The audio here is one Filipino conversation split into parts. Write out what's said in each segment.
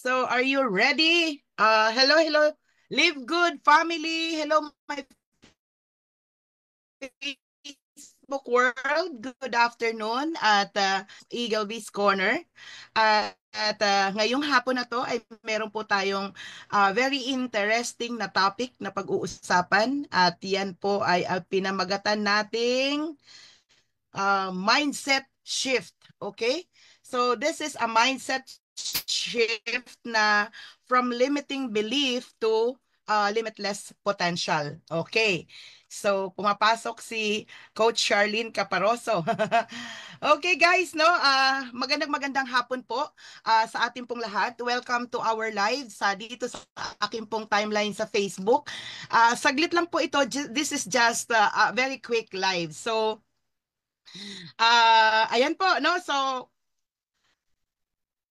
So, are you ready? Hello, Live Good family. Hello, my Facebook world. Good afternoon at Eagle Beast Corner. Ngayong hapon na to ay meron po tayong very interesting na topic na pag-uusapan at yan po ay pinamagatan nating mindset shift. Okay? So this is a mindset shift na from limiting belief to limitless potential. Okay. So pumapasok si Coach Charlene Caparoso. Okay guys, no? Magandang hapon po sa ating pong lahat. Welcome to our live dito sa aking pong timeline sa Facebook. Saglit lang po ito. This is just a very quick live. So ayan po, no? So,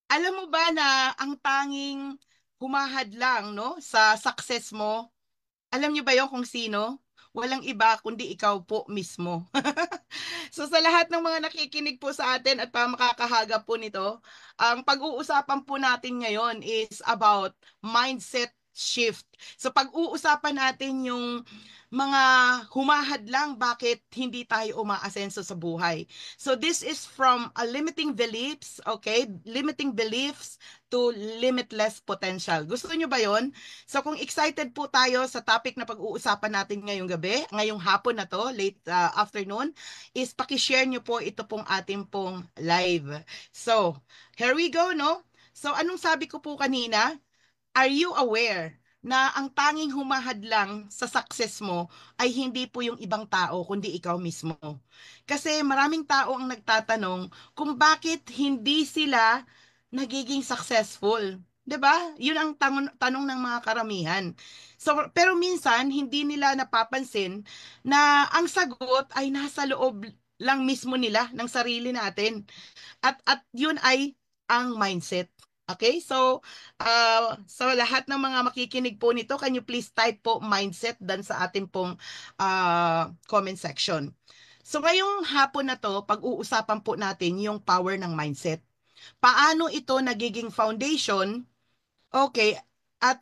alam mo ba na ang tanging humahadlang, no, sa success mo, alam niyo ba yon kung sino? Walang iba kundi ikaw po mismo. So sa lahat ng mga nakikinig po sa atin at makakahaga po nito, ang pag-uusapan po natin ngayon is about mindset shift. So pag-uusapan natin yung mga humahadlang bakit hindi tayo umaasenso sa buhay. So this is from a limiting beliefs, okay? Limiting beliefs to limitless potential. Gusto niyo ba 'yon? So kung excited po tayo sa topic na pag-uusapan natin ngayong gabi, ngayong hapon na to, late afternoon, is paki-share niyo po ito pong ating pong live. So, here we go, no? So anong sabi ko po kanina? Are you aware na ang tanging humahadlang sa success mo ay hindi po yung ibang tao, kundi ikaw mismo? Kasi maraming tao ang nagtatanong kung bakit hindi sila nagiging successful. 'Di ba? 'Yun ang tanong ng mga karamihan. So, pero minsan hindi nila napapansin na ang sagot ay nasa loob lang mismo nila ng sarili natin. At 'yun ay ang mindset. Okay? So, sa lahat ng mga makikinig po nito, can you please type po mindset dan sa ating pong comment section. So ngayong hapon na to, pag-uusapan po natin yung power ng mindset. Paano ito nagiging foundation. Okay, at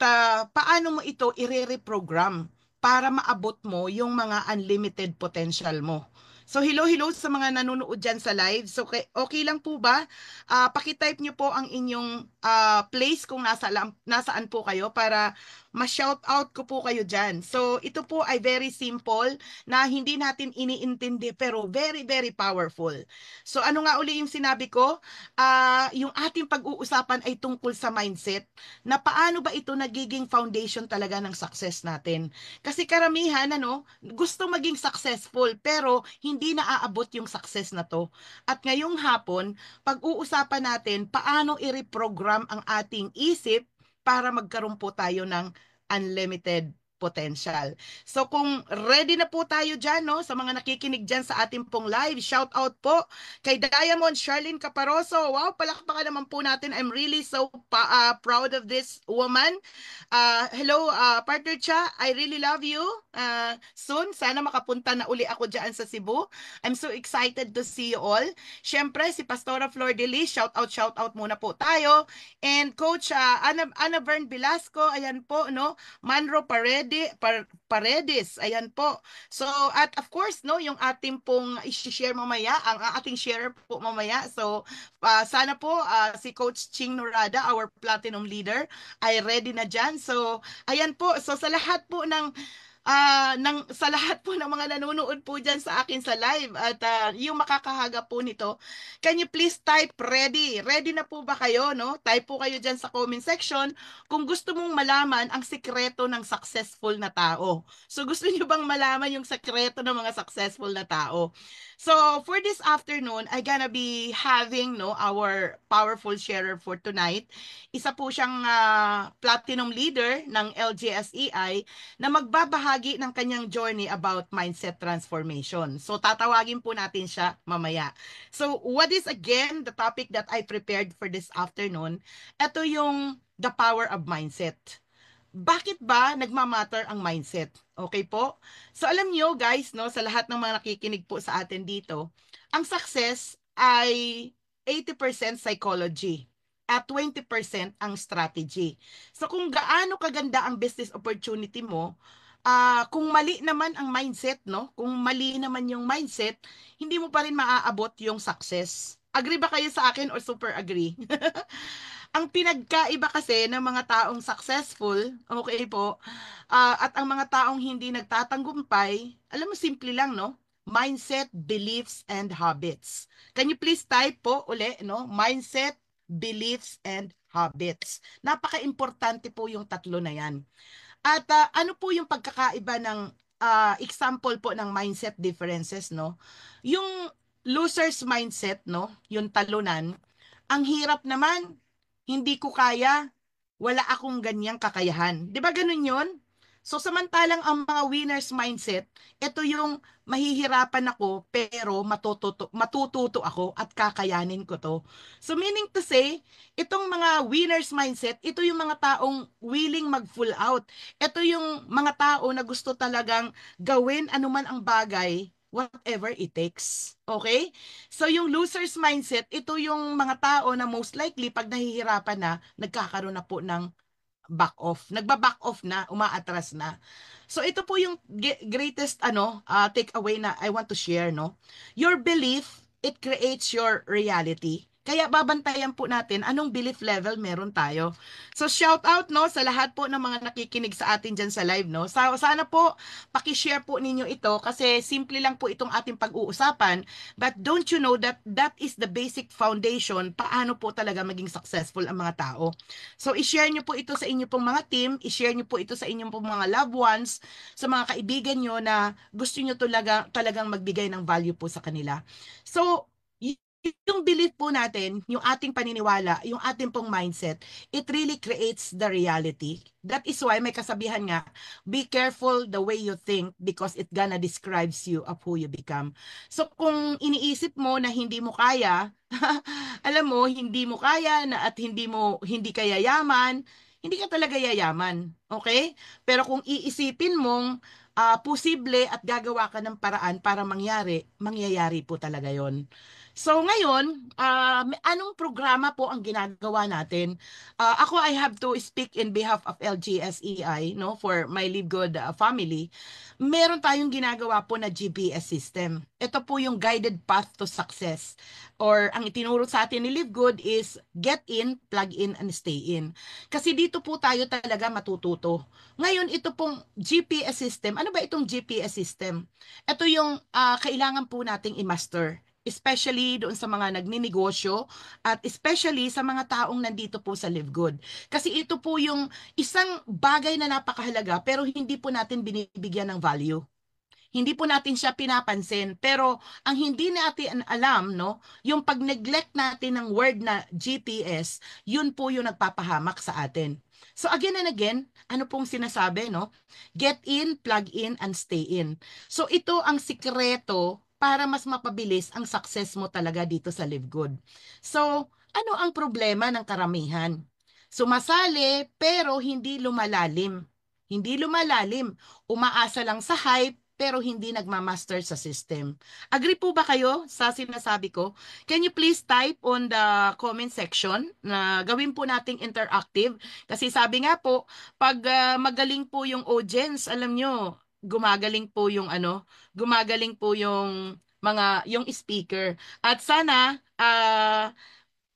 paano mo ito ire-reprogram para maabot mo yung mga unlimited potential mo? So hello sa mga nanonood dyan sa live. So okay lang po ba? Paki-type nyo po ang inyong place kung nasaan po kayo para ma-shout out ko po kayo dyan. So ito po ay very simple na hindi natin iniintindi pero very very powerful. So ano nga uli yung sinabi ko? Yung ating pag-uusapan ay tungkol sa mindset na paano ba ito nagiging foundation talaga ng success natin. Kasi karamihan, gusto maging successful pero hindi naaabot yung success na to. At ngayong hapon, pag-uusapan natin paano i-reprogram ang ating isip para magkaroon po tayo ng unlimited potential. So kung ready na po tayo dyan, no, sa mga nakikinig dyan sa ating pong live, shout out po kay Diamond Charlene Caparoso. Wow, palakpakan naman po natin. I'm really so proud of this woman. Hello, partner Cha. I really love you. Soon, sana makapunta na uli ako dyan sa Cebu. I'm so excited to see you all. Siyempre, si Pastora Flor de Lis, shout out muna po tayo. And Coach Ana Vern Velasco, ayan po, no? Manro Paredes, ayan po. So, at of course, no, yung ating pong i-share mamaya, ang ating share po mamaya. So, sana po si Coach Ching Norada, our platinum leader, ay ready na dyan. So, ayan po. So, sa lahat po ng mga nanonood po dyan sa akin sa live at yung makakahaga po nito, can you please type ready? Ready na po ba kayo, no? Type po kayo dyan sa comment section kung gusto mong malaman ang sikreto ng successful na tao. So, gusto niyo bang malaman yung sikreto ng mga successful na tao? So, for this afternoon, I gonna be having, no, our powerful sharer for tonight. Isa po siyang platinum leader ng LGSEI na magbabahagi ng kanyang journey about mindset transformation. So tatawagin po natin siya mamaya. So what is again the topic that I prepared for this afternoon? Ito yung the power of mindset. Bakit ba nagmamatter ang mindset? Okay po? So alam niyo guys, no, sa lahat ng mga nakikinig po sa atin dito, ang success ay 80% psychology. at 20% ang strategy. So kung gaano kaganda ang business opportunity mo, kung mali naman ang mindset, no? Kung mali naman yung mindset, hindi mo pa rin maaabot yung success. Agree ba kayo sa akin or super agree? Ang pinagkaiba kasi ng mga taong successful, okay po, at ang mga taong hindi nagtatanggumpay, alam mo, simple lang, no? Mindset, beliefs, and habits. Can you please type po uli, no? Mindset, beliefs, and habits. Napaka-importante po yung tatlo na yan. At ano po yung pagkakaiba ng example po ng mindset differences, no? Yung loser's mindset, no? Yung talunan, ang hirap naman, hindi ko kaya, wala akong ganyang kakayahan. 'Di ba ganun 'yon? So samantalang ang mga winner's mindset, ito yung mahihirapan ako pero matututo ako at kakayanin ko to. So meaning to say, itong mga winner's mindset, ito yung mga taong willing mag-full out. Ito yung mga tao na gusto talagang gawin anuman ang bagay, whatever it takes. Okay? So yung loser's mindset, ito yung mga tao na most likely pag nahihirapan na, nagkakaroon na po ng back off. Nagba-back off na, umaatras na. So ito po yung greatest take away na I want to share, no. Your belief, it creates your reality. Kaya babantayan po natin anong belief level meron tayo. So shout out, no, sa lahat po ng mga nakikinig sa atin diyan sa live, no. Sana po paki-share po ninyo ito kasi simple lang po itong ating pag-uusapan, but don't you know that that is the basic foundation paano po talaga maging successful ang mga tao. So i-share niyo po ito sa inyo pong mga team, i-share niyo po ito sa inyong pong mga loved ones, sa mga kaibigan niyo na gusto niyo talagang magbigay ng value po sa kanila. So yung belief po natin, yung ating paniniwala, yung ating pong mindset, it really creates the reality. That is why may kasabihan nga, be careful the way you think because it gonna describes you of who you become. So kung iniisip mo na hindi mo kaya, alam mo, hindi mo kaya na at hindi ka yayaman, hindi ka talaga yayaman. Okay? Pero kung iisipin mong posible at gagawa ka ng paraan para mangyayari po talaga yon. So ngayon, anong programa po ang ginagawa natin? Ako, I have to speak in behalf of LGSEI, no, for my Live Good family. Meron tayong ginagawa po na GPS system. Ito po yung guided path to success. Or ang itinuro sa atin ni Live Good is get in, plug in, and stay in. Kasi dito po tayo talaga matututo. Ngayon, ito pong GPS system. Ano ba itong GPS system? Ito yung kailangan po nating i-master, especially doon sa mga nagninegosyo at especially sa mga taong nandito po sa Live Good. Kasi ito po yung isang bagay na napakahalaga pero hindi po natin binibigyan ng value. Hindi po natin siya pinapansin. Pero ang hindi natin alam, no, yung pag-neglect natin ng word na GPS, yun po yung nagpapahamak sa atin. So again and again, ano pong sinasabi, no? Get in, plug in, and stay in. So ito ang sikreto para mas mapabilis ang success mo talaga dito sa Live Good. So, ano ang problema ng karamihan? Sumasali pero hindi lumalalim. Hindi lumalalim. Umaasa lang sa hype pero hindi nagmamaster sa system. Agree po ba kayo sa sinasabi ko? Can you please type on the comment section na gawin po nating interactive? Kasi sabi nga po, pag magaling po yung audience, alam nyo, gumagaling po yung yung speaker. At sana,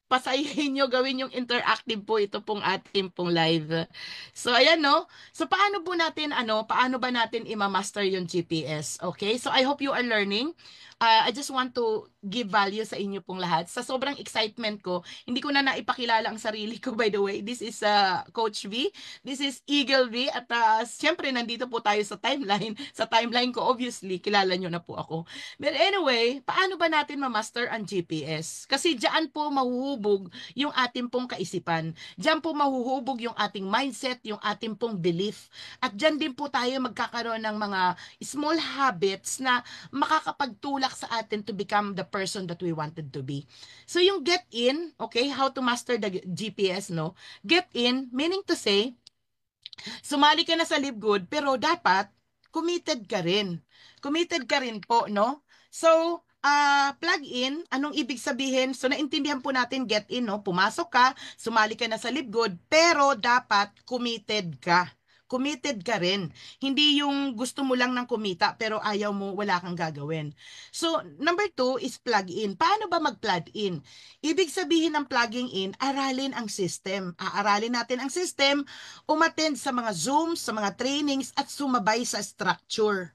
pasayahin nyo, gawin yung interactive po ito pong ating pong live. So, ayan, no? So, paano ba natin i-master yung GPS? Okay? So, I hope you are learning. I just want to give value sa inyo pong lahat. Sa sobrang excitement ko, hindi ko na naipakilala ang sarili ko, by the way. This is Coach V. This is Eagle V. At siyempre, nandito po tayo sa timeline. Sa timeline ko, obviously, kilala nyo na po ako. But anyway, paano ba natin ma-master ang GPS? Kasi diyan po mahuhubog yung ating pong kaisipan. Diyan po mahuhubog yung ating mindset, yung ating pong belief. At diyan din po tayo magkakaroon ng mga small habits na makakapagtulak sa atin to become the person that we wanted to be. So yung get in, okay, how to master the GPS, no? Get in, meaning to say, sumali ka na sa Live Good, pero dapat committed ka rin. Committed ka rin po, no? So, plug in, anong ibig sabihin? So naintindihan po natin get in, no? Pumasok ka, sumali ka na sa LiveGood, pero dapat committed ka. Committed ka rin. Hindi yung gusto mo lang ng kumita pero ayaw mo, wala kang gagawin. So, number 2 is plug in. Paano ba mag-plug in? Ibig sabihin ng plugging in, aralin ang system. Aaralin natin ang system, umattend sa mga Zooms, sa mga trainings, at sumabay sa structure.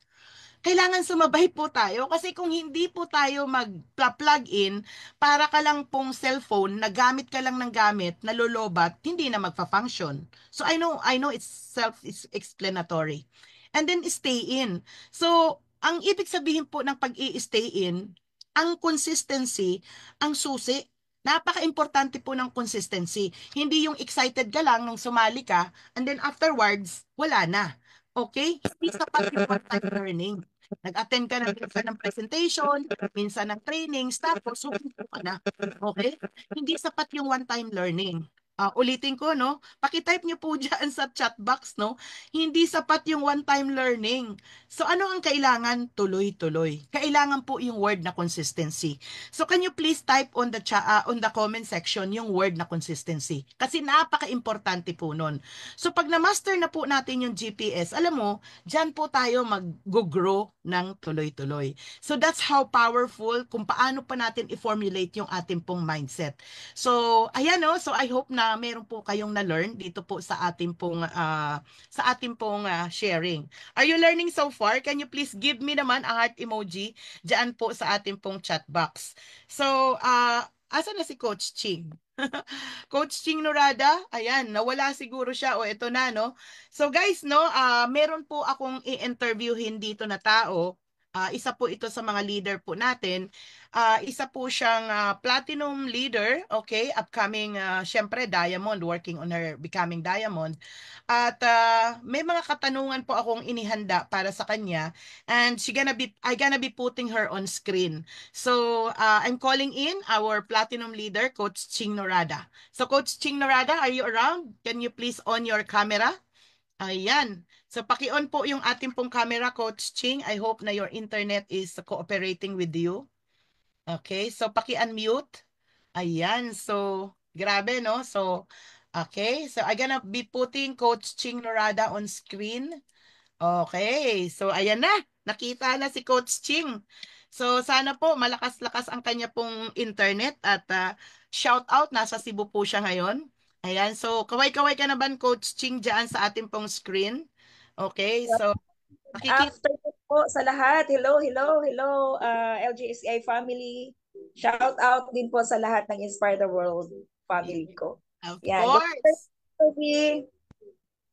Kailangan sumabay po tayo kasi kung hindi po tayo mag-plug in, para ka lang pong cellphone na gamit ka lang ng gamit, nalolobat, hindi na magfa-function. So I know it's self-explanatory. And then stay in. So ang ibig sabihin po ng pag-i-stay in, ang consistency, ang susi. Napaka-importante po ng consistency. Hindi yung excited ka lang nung sumali ka and then afterwards, wala na. Okay? Hindi sapat yung one-time learning. Nag-attend ka ng minsan ng presentation, minsan ng trainings, tapos sumunod ka na. Okay? Hindi sapat yung one-time learning. Ulitin ko, no? Pakitype niyo po dyan sa chat box, no? Hindi sapat yung one-time learning. So, ano ang kailangan? Tuloy-tuloy. Kailangan po yung word na consistency. So, can you please type on on the comment section yung word na consistency? Kasi napaka-importante po nun. So, pag na-master na po natin yung GPS, alam mo, dyan po tayo mag-grow ng tuloy-tuloy. So that's how powerful kung paano pa natin i-formulate yung ating pong mindset. So ayan no, so I hope na meron po kayong na-learn dito po sa ating pong sharing. Are you learning so far? Can you please give me naman a heart emoji diyan po sa ating pong chat box. So asa na si Coach Ching? Coach Ching Norada, ayan, nawala siguro siya o ito na, no? So guys, no, meron po akong i-interviewin dito na tao. Isa po ito sa mga leader po natin. Isa po siyang platinum leader, okay? Upcoming, syempre, diamond, working on her becoming diamond. At may mga katanungan po akong inihanda para sa kanya. And I gonna be putting her on screen. So, I'm calling in our platinum leader, Coach Ching Norada. So, Coach Ching Norada, are you around? Can you please on your camera? Ayan. So, paki-on po yung ating pong camera, Coach Ching. I hope na your internet is cooperating with you. Okay, so paki-unmute. Ayan, so grabe, no? So, okay, so I'm gonna be putting Coach Ching Norada on screen. Okay, so ayan na. Nakita na si Coach Ching. So sana po malakas-lakas ang kanya pong internet at shout out, nasa Cebu po siya ngayon. Ayan, so kaway-kaway ka na ba, Coach Ching, dyan sa ating pong screen? Okay, so nakikita. Afternoon po sa lahat. Hello, hello, hello, LGSI family. Shout out din po sa lahat ng Inspire the World family ko. Of Yan. course. Good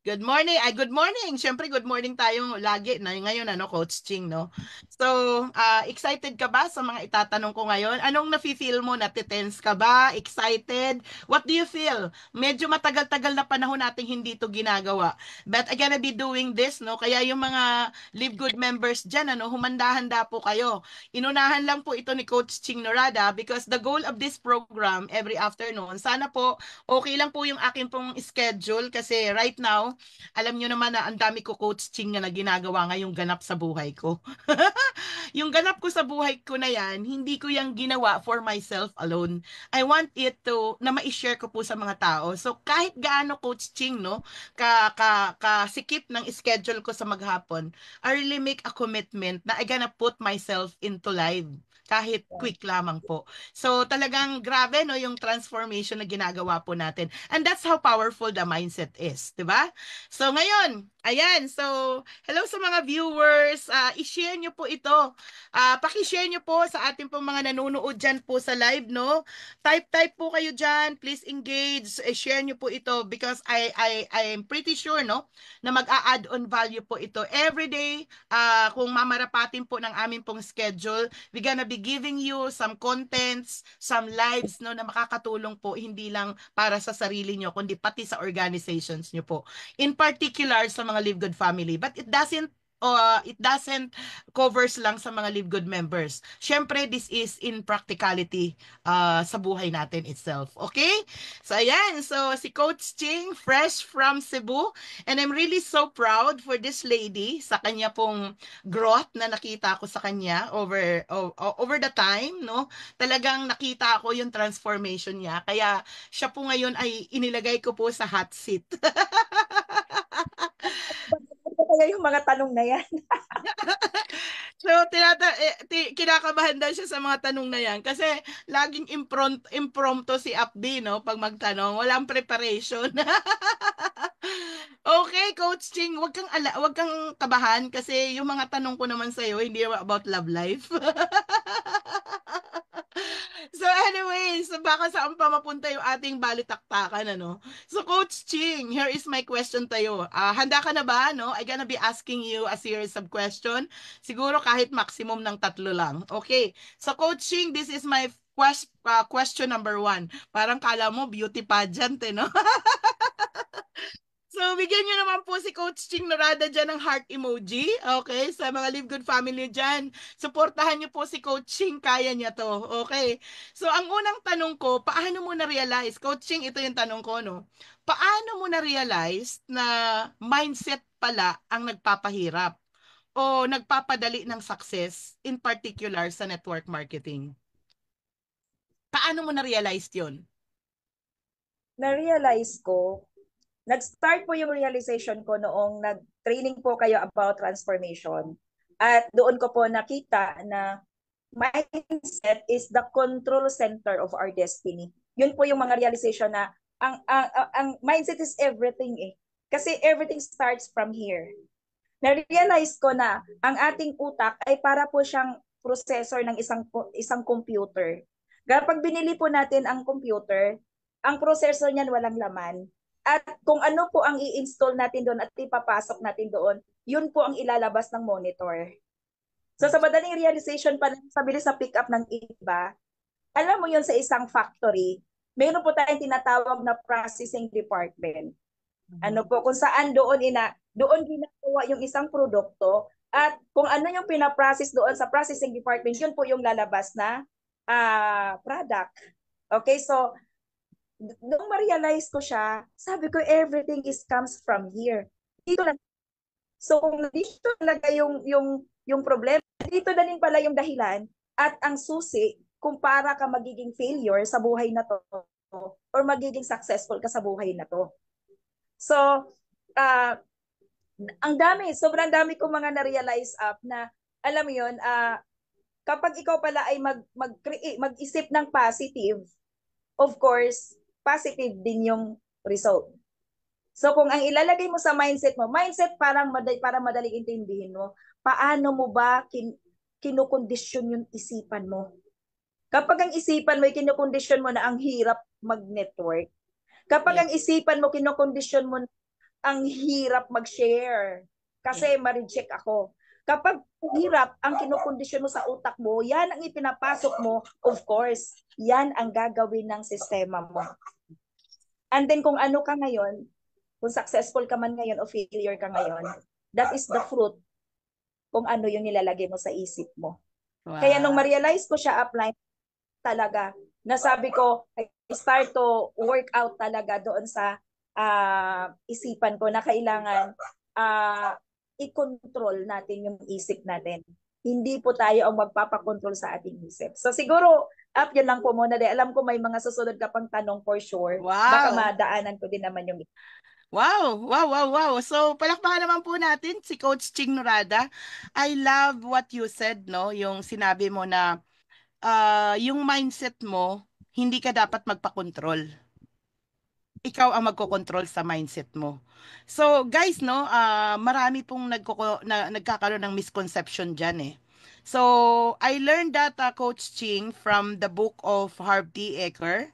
Good morning. Good morning. Siyempre, good morning tayo lagi na ngayon, ano, Coach Ching, no? So, excited ka ba sa mga itatanong ko ngayon? Anong nafe-feel mo? Natitense ka ba? Excited? What do you feel? Medyo matagal-tagal na panahon nating hindi to ginagawa. But I'm gonna be doing this, no? Kaya yung mga Live Good members dyan, ano, humanda-handa po kayo. Inunahan lang po ito ni Coach Ching Norada because the goal of this program every afternoon, sana po okay lang po yung akin pong schedule kasi right now, alam nyo naman na ang dami ko coaching na ginagawa ngayong ganap sa buhay ko. Yung ganap ko sa buhay ko na yan, hindi ko yung ginawa for myself alone. I want it to, na ma-share ko po sa mga tao. So kahit gaano coaching, no, kasikip ng schedule ko sa maghapon, I really make a commitment na I gonna put myself into live kahit quick lamang po. So talagang grabe no yung transformation na ginagawa po natin. And that's how powerful the mindset is, 'di ba? So ngayon, ayan. So hello sa mga viewers, i-share niyo po ito. Paki-share niyo po sa ating pong mga nanonood diyan po sa live, no? Type po kayo diyan, please engage. Share niyo po ito because I am pretty sure no na mag-a-add on value po ito every day. Kung mamarapatin po ng aming pong schedule, we're gonna be giving you some contents, some lives no na makakatulong po hindi lang para sa sarili nyo kundi pati sa organizations nyo po. In particular sa mga Live Good family. But it doesn't it doesn't covers lang sa mga Live Good members. Syempre, this is in practicality sa buhay natin itself. Okay? So, ayan. So, si Coach Ching, fresh from Cebu. And I'm really so proud for this lady sa kanya pong growth na nakita ko sa kanya over the time, no? Talagang nakita ko yung transformation niya. Kaya, siya po ngayon ay inilagay ko po sa hot seat. Ano kaya yung mga tanong na yan? So, kinakabahan daw siya sa mga tanong na yan kasi laging impromptu si Apdi, no? Pag magtanong, walang preparation. Okay, Coach Ching, wag kang kabahan kasi yung mga tanong ko naman sa iyo hindi about love life. So anyways, baka saan pa mapunta yung ating balitaktakan, ano? So Coach Ching, here is my question to you. Handa ka na ba, no? I'm gonna be asking you a series of question. Siguro kahit maximum ng 3 lang. Okay. So Coach Ching, this is my question number 1. Parang kala mo beauty pageant, eh, no? So, bigyan nyo naman po si Coach Ching Norada dyan ng heart emoji. Okay? Sa mga Live Good family dyan. Suportahan nyo po si Coach Ching. Kaya niya to. Okay? So, ang unang tanong ko, paano mo na-realize? Coach Ching, ito yung tanong ko, no? Paano mo na-realize na mindset pala ang nagpapahirap o nagpapadali ng success, in particular sa network marketing? Paano mo na-realize yun? Na-realize ko, nag-start po yung realization ko noong nag-training po kayo about transformation. At doon ko po nakita na mindset is the control center of our destiny. Yun po yung mga realization na ang mindset is everything eh. Kasi everything starts from here. Na-realize ko na ang ating utak ay para po siyang processor ng isang computer. Kapag binili po natin ang computer, ang processor niyan walang laman. At kung ano po ang i-install natin doon at ipapasok natin doon, yun po ang ilalabas ng monitor. So sa madaling realization pa sa bilis sa pick up ng iba, alam mo yun sa isang factory, mayroon po tayong tinatawag na processing department. Ano po, kung saan doon ginagawa yung isang produkto at kung ano yung pinaprocess doon sa processing department, yun po yung lalabas na product. Okay, so nung ma-realize ko siya, sabi ko everything comes from here. Dito lang. So kung dito talaga yung problema, dito na din pala yung dahilan at ang susi kung para ka magiging failure sa buhay na to or magiging successful ka sa buhay na to. So, uh, sobrang dami ko mga na-realize up na, alam mo yun, kapag ikaw pala ay mag-isip ng positive, of course, positive din yung result. So kung ang ilalagay mo sa mindset para madaling intindihin mo, paano mo ba kinukondisyon yung isipan mo? Kapag ang isipan mo, kinukondisyon mo na ang hirap mag-network. Kapag ang isipan mo, kinukondisyon mo ang hirap mag-share kasi ma-reject ako. Kapag hirap ang kinukondisyon mo sa utak mo, yan ang ipinapasok mo, of course, yan ang gagawin ng sistema mo. And then kung ano ka ngayon, kung successful ka man ngayon o failure ka ngayon, that is the fruit kung ano yung nilalagay mo sa isip mo. Wow. Kaya nung ma-realize ko siya upline, talaga, nasabi ko, I start to work out talaga doon sa isipan ko na kailangan i-control natin yung isip natin. Hindi po tayo ang magpapakontrol sa ating isip. So siguro, yun lang po muna. Alam ko may mga susunod ka pang tanong for sure. Wow. Baka madaanan ko din naman yung... Wow, wow, wow, wow. So, palakpakan naman po natin si Coach Ching Norada. I love what you said, no? Yung sinabi mo na yung mindset mo, hindi ka dapat magpakontrol. Ikaw ang magkokontrol sa mindset mo. So, guys, no, marami pong nagkakaroon ng misconception dyan eh. So, I learned that, Coach Ching, from the book of Harv T. Eker.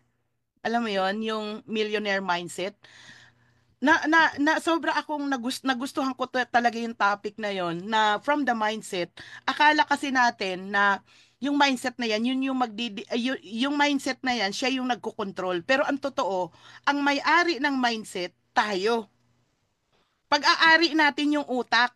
Alam mo yon, yung millionaire mindset. Sobra akong nagustuhan ko talaga yung topic na yon, na from the mindset. Akala kasi natin na yung mindset na yan, yun yung mindset na yan, siya yung nagkokontrol. Pero ang totoo, ang may-ari ng mindset, tayo. Pag-aari natin yung utak.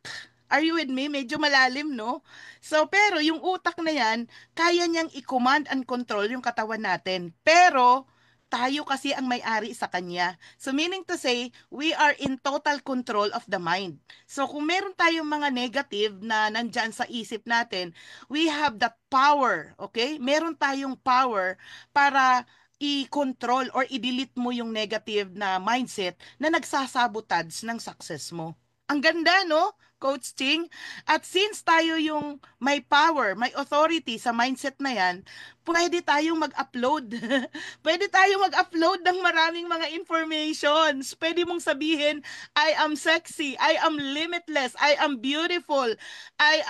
Are you with me? Medyo malalim, no? So, pero yung utak na yan, kaya niyang i-command and control yung katawan natin. Pero, tayo kasi ang may-ari sa kanya. So, meaning to say, we are in total control of the mind. So, kung meron tayong mga negative na nandyan sa isip natin, we have the power, okay? Meron tayong power para i-control or i-delete mo yung negative na mindset na nagsasabotage ng success mo. Ang ganda, no? Coach Ching. At since tayo yung may power, may authority sa mindset na yan, pwede tayong mag-upload. Pwede tayong mag-upload ng maraming mga informations. Pwede mong sabihin, I am sexy, I am limitless, I am beautiful, I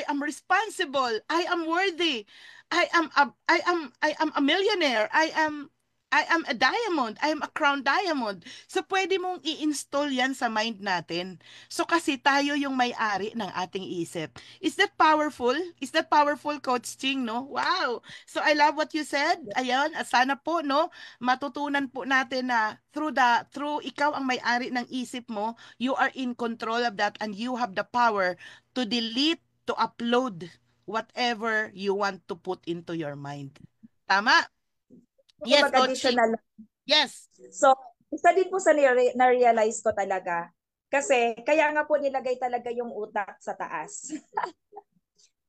am responsible, I am worthy, I am a millionaire, I am a diamond, I am a crown diamond. So pwede mong i-install yan sa mind natin. So kasi tayo yung may-ari ng ating isip. Is that powerful? Is that powerful, Coach Ching, no? Wow! So I love what you said. Ayun, sana po, no, matutunan po natin na through ikaw ang may-ari ng isip mo, you are in control of that and you have the power to delete, to upload whatever you want to put into your mind. Tama? Kung Yes, Coach Ching. mag-additional. Yes. So, isa din po sa na-realize ko talaga. Kasi, kaya nga po nilagay talaga yung utak sa taas.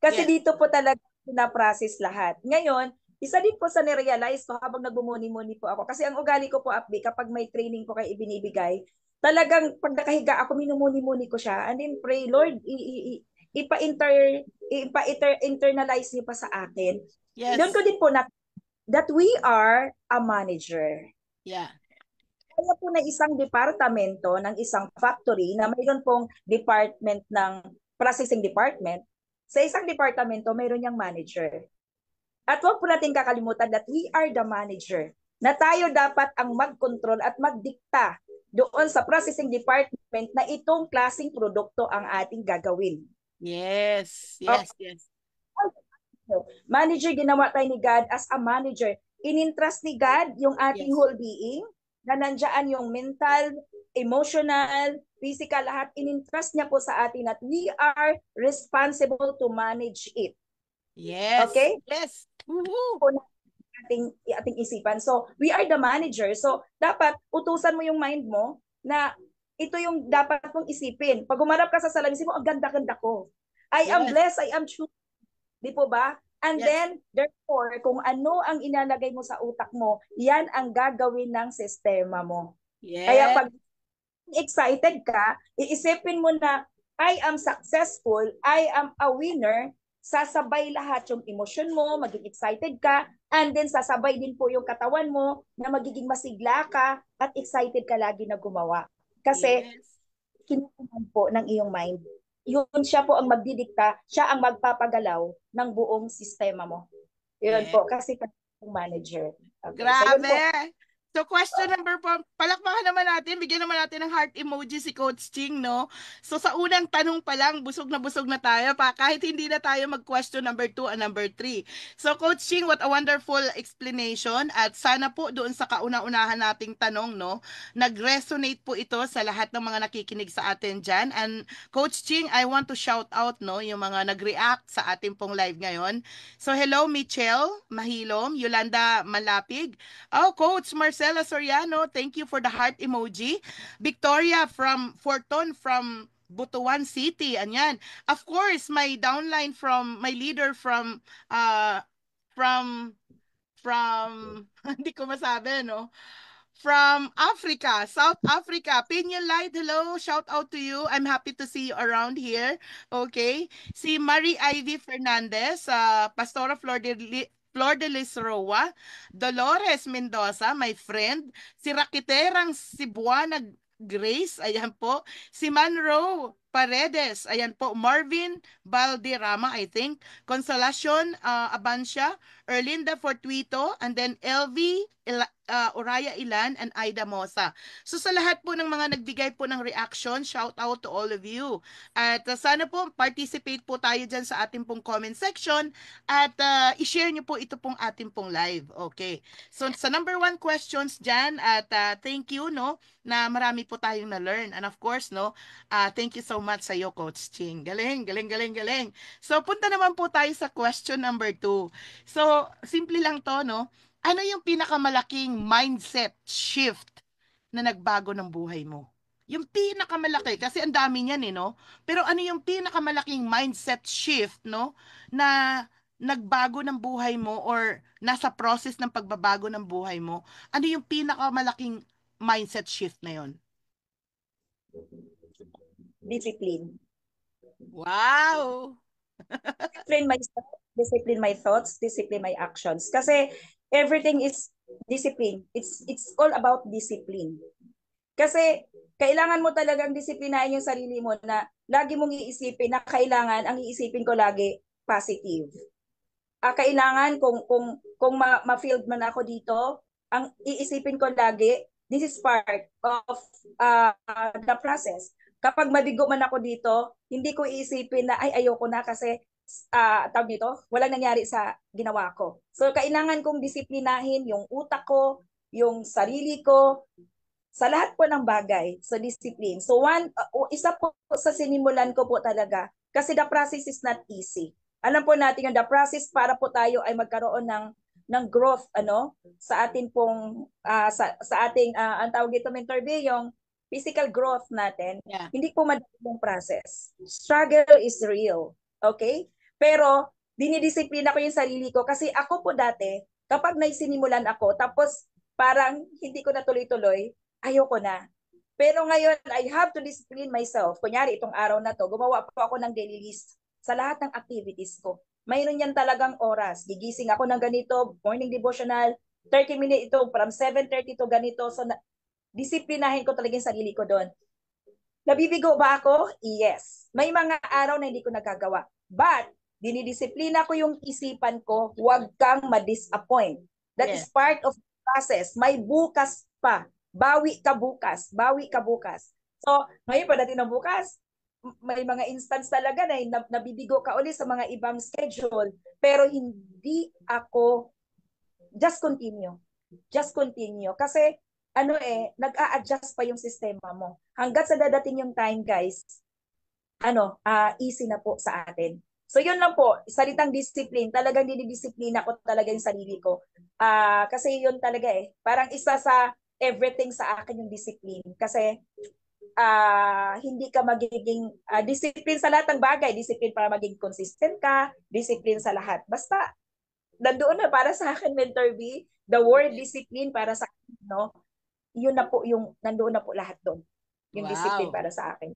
Kasi Yes. dito po talaga na-process lahat. Ngayon, isa din po sa na-realize ko habang nagbumuni-muni po ako. Kasi ang ugali ko po, Abby, kapag may training po kayo ibinibigay, talagang pag nakahiga ako, minumuni-muni ko siya. And then pray, Lord, ipa-internalize niyo pa sa akin. Yes. Doon ko din po na that we are a manager. Yeah. Kaya po na isang departamento ng isang factory na mayroon pong department ng processing department, sa isang departamento mayroon niyang manager. At huwag po natin kakalimutan that we are the manager, na tayo dapat ang mag-control at magdikta doon sa processing department na itong klaseng produkto ang ating gagawin. Yes, yes, yes. Manager, ginawa tayo ni God as a manager. In-entrust ni God yung ating Yes. whole being, na nandiyan yung mental, emotional, physical, lahat. In-entrust niya po sa atin at we are responsible to manage it. Yes. Okay? Yes. Woohoo! Ating isipan. So, we are the manager. So, dapat utusan mo yung mind mo na ito yung dapat mong isipin. Pag umarap ka sa salamin, mo, ang ganda-ganda ko. I am blessed, I am true. Di po ba? And Yes. then, therefore, kung ano ang inalagay mo sa utak mo, yan ang gagawin ng sistema mo. Yes. Kaya pag excited ka, iisipin mo na, I am successful, I am a winner, sasabay lahat yung emosyon mo, maging excited ka, and then sasabay din po yung katawan mo na magiging masigla ka at excited ka lagi na gumawa. Kasi, yes, kinukuman po ng iyong mind. Yun siya po ang magdidikta, siya ang magpapagalaw ng buong sistema mo. Yun yes. po, kasi manager. Okay. Grabe! So, So question number 4, palakpakan naman natin, bigyan naman natin ng heart emoji si Coach Ching, no? So sa unang tanong pa lang, busog na tayo pa, kahit hindi na tayo mag-question number 2 and number 3. So Coach Ching, what a wonderful explanation at sana po doon sa kauna-unahan nating tanong, no, nag-resonate po ito sa lahat ng mga nakikinig sa atin dyan. And Coach Ching, I want to shout out, no, yung mga nag-react sa ating pong live ngayon. So hello Michelle Mahilom, Yolanda Malapig, oh Coach Marcella Soriano, thank you for the heart emoji. Victoria from Forton from Butuan City, anyan. Of course, my downline from my leader from from hindi ko masabi, no? From Africa, South Africa. Pinion Light, hello. Shout out to you. I'm happy to see you around here. Okay. Si Marie Ivy Fernandez, Pastora Flor de Lisroa. Dolores Mendoza, my friend. Si Rakiterang Cebuana Grace, ayan po. Si Manro Paredes, ayan po. Marvin Valderrama, I think. Consolacion Abancia. Erlinda Fortuito. And then LV Oraya Ilan and Aida Mosa. So sa lahat po ng mga nagbigay po ng reaction, shout out to all of you. At sana po participate po tayo dyan sa ating pong comment section at i-share nyo po ito pong ating pong live. Okay. So sa number 1 questions dyan at thank you, no, na marami po tayong na-learn. And of course, no, thank you so much sa iyo, Coach Ching. Galing, galing, galing, galing. So, punta naman po tayo sa question number 2. So, simple lang to, no? Ano yung pinakamalaking mindset shift na nagbago ng buhay mo? Yung pinakamalaki, kasi ang dami niyan eh, no? Pero ano yung pinakamalaking mindset shift, no? Na nagbago ng buhay mo or nasa process ng pagbabago ng buhay mo, ano yung pinakamalaking mindset shift na yon? Discipline. Wow! Discipline myself, discipline my thoughts, discipline my actions. Kasi everything is discipline. It's all about discipline. Kasi kailangan mo talagang disiplinahin yung sarili mo na lagi mong iisipin na kailangan ang iisipin ko lagi positive. Kailangan kung ma-field man ako dito, ang iisipin ko lagi, this is part of the process. Kapag mabigo man ako dito, hindi ko iisipin na ay ayoko na kasi tawag nito, walang nangyari sa ginawa ko. So kailangan kong disiplinahin yung utak ko, yung sarili ko, sa lahat po ng bagay, sa discipline. So isa po sa sinimulan ko po talaga, kasi the process is not easy. Alam po natin yung the process para po tayo ay magkaroon ng growth sa atin pong sa ating ang tawag dito mentor B, yung physical growth natin. Yeah. Hindi po madali yung process. Struggle is real. Okay? Pero dinidisiplina ko yung sarili ko kasi ako po dati kapag naisinimulan ako tapos parang hindi ko na tuloy-tuloy, ayoko na. Pero ngayon, I have to discipline myself. Kunyari, itong araw na to, gumawa po ako ng daily list sa lahat ng activities ko. Mayroon yan talagang oras. Gigising ako ng ganito, morning devotional, 30 minutes ito, from 7:30 to ganito. So, disiplinahin ko talaga yung sarili ko doon. Nabibigo ba ako? Yes. May mga araw na hindi ko nagagawa. But, dinidisiplina ko yung isipan ko, huwag kang ma-disappoint. That is Yes. part of the process. May bukas pa. Bawi ka bukas. Bawi ka bukas. So, ngayon pagdating ng bukas, may mga instance talaga na nabibigo ka ulit sa mga ibang schedule. Pero hindi ako, just continue. Just continue. Kasi, nag-a-adjust pa yung sistema mo. Hanggat sa dadating yung time, guys, easy na po sa atin. So yun lang po, salitang discipline, talagang dinidisiplina ko talaga yung sarili ko. Kasi yun talaga parang isa sa everything sa akin yung discipline. Kasi hindi ka magiging discipline sa lahat ng bagay, discipline para maging consistent ka, discipline sa lahat. Basta, nandoon na para sa akin, Mentor B, the word discipline para sa akin, no? Yun na po yung, nandoon na po lahat doon. Yung discipline Wow. para sa akin.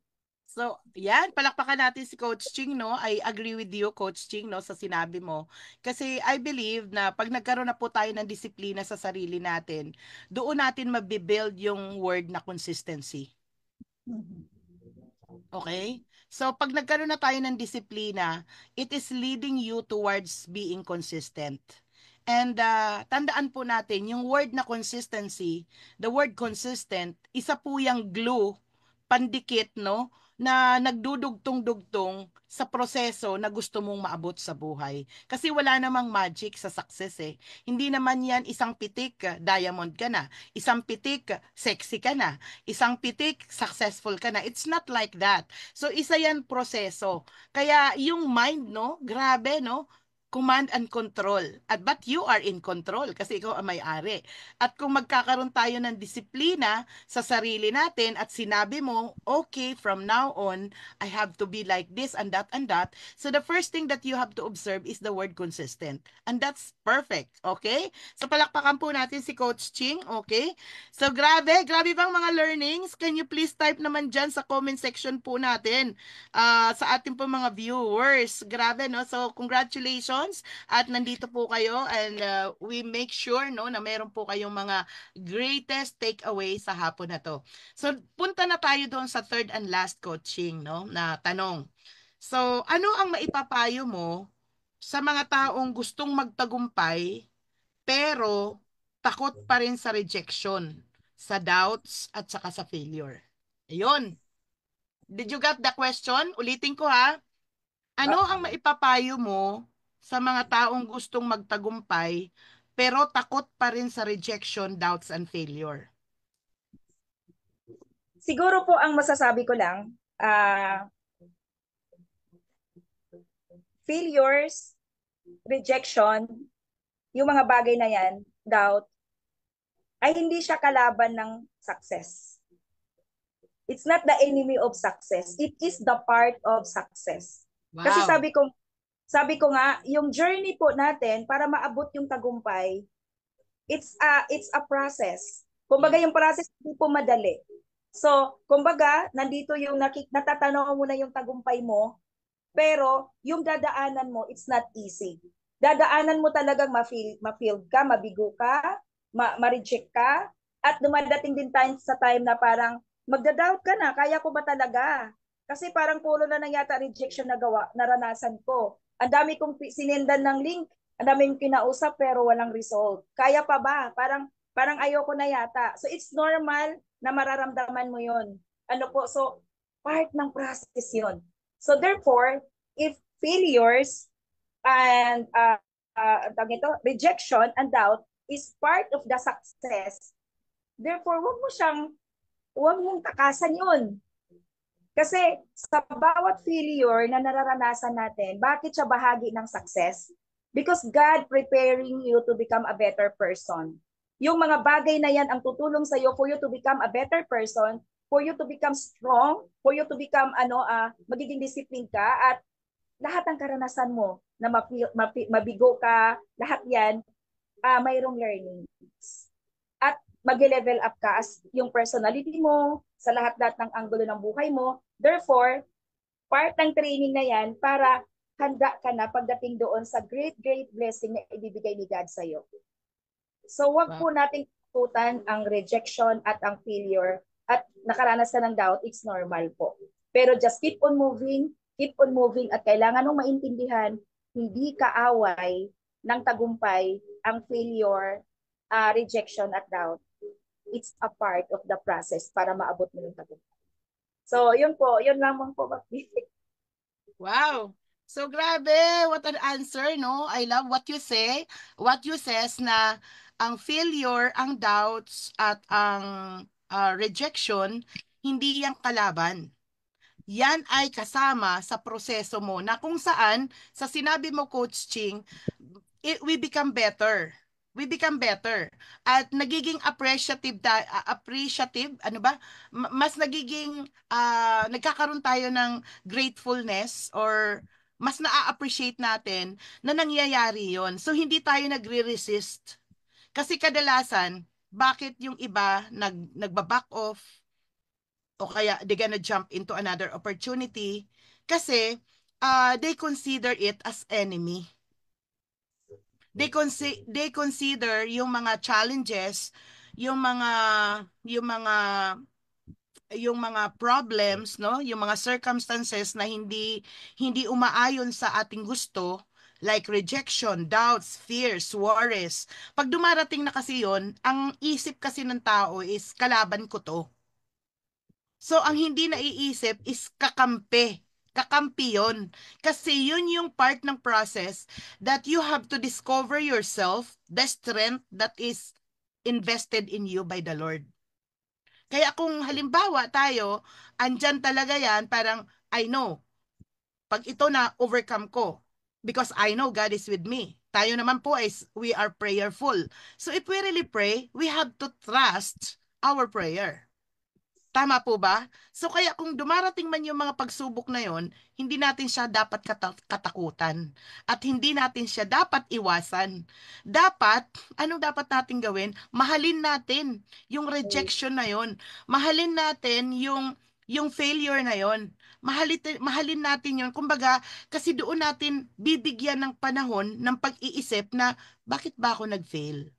So, yan, palakpakan natin si Coach Ching, no? I agree with you, Coach Ching, no, sa sinabi mo. Kasi I believe na pag nagkaroon na po tayo ng disiplina sa sarili natin, doon natin mabibuild yung word na consistency. Okay? So, pag nagkaroon na tayo ng disiplina, it is leading you towards being consistent. And tandaan po natin, yung word na consistency, the word consistent, isa po yung glue, pandikit, no? Na nagdudugtong-dugtong sa proseso na gusto mong maabot sa buhay. Kasi wala namang magic sa success eh. Hindi naman yan isang pitik, diamond ka na. Isang pitik, sexy ka na. Isang pitik, successful ka na. It's not like that. So, isa yan proseso. Kaya yung mind, no? Grabe, no? Command and control. But you are in control kasi ikaw ang may-ari. At kung magkakaroon tayo ng disiplina sa sarili natin at sinabi mo, okay, from now on, I have to be like this and that and that. So the first thing that you have to observe is the word consistent. And that's perfect. Okay? So palakpakan po natin si Coach Ching. Okay? So grabe, grabe bang mga learnings? Can you please type naman dyan sa comment section po natin sa ating po mga viewers. Grabe, no? So congratulations at nandito po kayo and we make sure no na meron po kayong mga greatest takeaway sa hapon na to. So punta na tayo doon sa third and last coaching no na tanong. So ano ang maipapayo mo sa mga taong gustong magtagumpay pero takot pa rin sa rejection, sa doubts at saka sa failure? Ayun. Did you get the question? Ulitin ko ha. Ano ang maipapayo mo sa mga taong gustong magtagumpay pero takot pa rin sa rejection, doubts, and failure? Siguro po ang masasabi ko lang, failures, rejection, yung mga bagay na yan, doubt, ay hindi siya kalaban ng success. It's not the enemy of success. It is the part of success. Kasi Wow. sabi ko nga, yung journey po natin para maabot yung tagumpay, it's a process. Kumbaga yung process hindi po madali. So, kumbaga, nandito yung natatanaw mo na yung tagumpay mo, pero yung dadaanan mo, it's not easy. Dadaanan mo talagang ma-feel ka, mabigo ka, ma-reject ka, at dumadating din sa time na parang magda-doubt ka na, kaya ko ba talaga? Kasi parang puro na nang yata rejection na naranasan ko. Ang dami kong sinendan ng link, ang dami kong kinausap pero walang result. Kaya pa ba? Parang ayoko na yata. So it's normal na mararamdaman mo yon. Ano po, so part ng process yon. So therefore, if failures and rejection and doubt is part of the success, therefore, huwag mong takasan yun. Kasi sa bawat failure na nararanasan natin, bakit siya bahagi ng success? Because God preparing you to become a better person. Yung mga bagay na yan ang tutulong sa iyo for you to become a better person, for you to become strong, for you to become magiging disciplined ka, at lahat ng karanasan mo na mabigo ka, lahat yan, mayroong learnings. At mag-level up ka as yung personality mo, sa lahat-lahat ng anggulo ng buhay mo. Therefore, part ng training na yan para handa ka na pagdating doon sa great, great blessing na ibibigay ni God sa'yo. So, wag po nating tutan ang rejection at ang failure at nakaranas ka ng doubt, it's normal po. Pero just keep on moving, at kailangan mong maintindihan, hindi kaaway ng tagumpay ang failure, rejection at doubt. It's a part of the process para maabot mo yung tagumpay. So, yun po. Yun lamang po. Wow. So grabe, what an answer, no? I love what you say. What you says na ang failure, ang doubts at ang rejection hindi yang kalaban. Yan ay kasama sa proseso mo na kung saan sa sinabi mo, Coach Ching, we become better. We become better. At nagiging appreciative, ano ba? Mas nagiging, nagkakaroon tayo ng gratefulness or mas na-appreciate natin na nangyayari yon. So, hindi tayo nagre-resist. Kasi kadalasan, bakit yung iba nagba-back off o kaya they gonna jump into another opportunity? Kasi they consider it as enemy. They consider yung mga challenges, yung mga yung mga yung mga problems, no, yung mga circumstances na hindi umaayon sa ating gusto, like rejection, doubts, fears, worries. Pag dumarating na kasi yon, ang isip kasi ng tao is kalaban ko to. So, ang hindi naiisip is kakampi. Kakampi yun. Kasi yun yung part ng process that you have to discover yourself, the strength that is invested in you by the Lord. Kaya kung halimbawa tayo, andyan talaga yan, parang I know, pag ito na overcome ko, because I know God is with me. Tayo naman po is, we are prayerful. So if we really pray, we have to trust our prayer. Tama po ba? So kaya kung dumarating man yung mga pagsubok na yon, hindi natin siya dapat katakutan at hindi natin siya dapat iwasan. Dapat, anong dapat natin gawin? Mahalin natin yung rejection na yon. Mahalin natin yung failure na yon. Mahalin natin yon. Kumbaga, kasi doon natin bibigyan ng panahon ng pag-iisip na bakit ba ako nag-fail?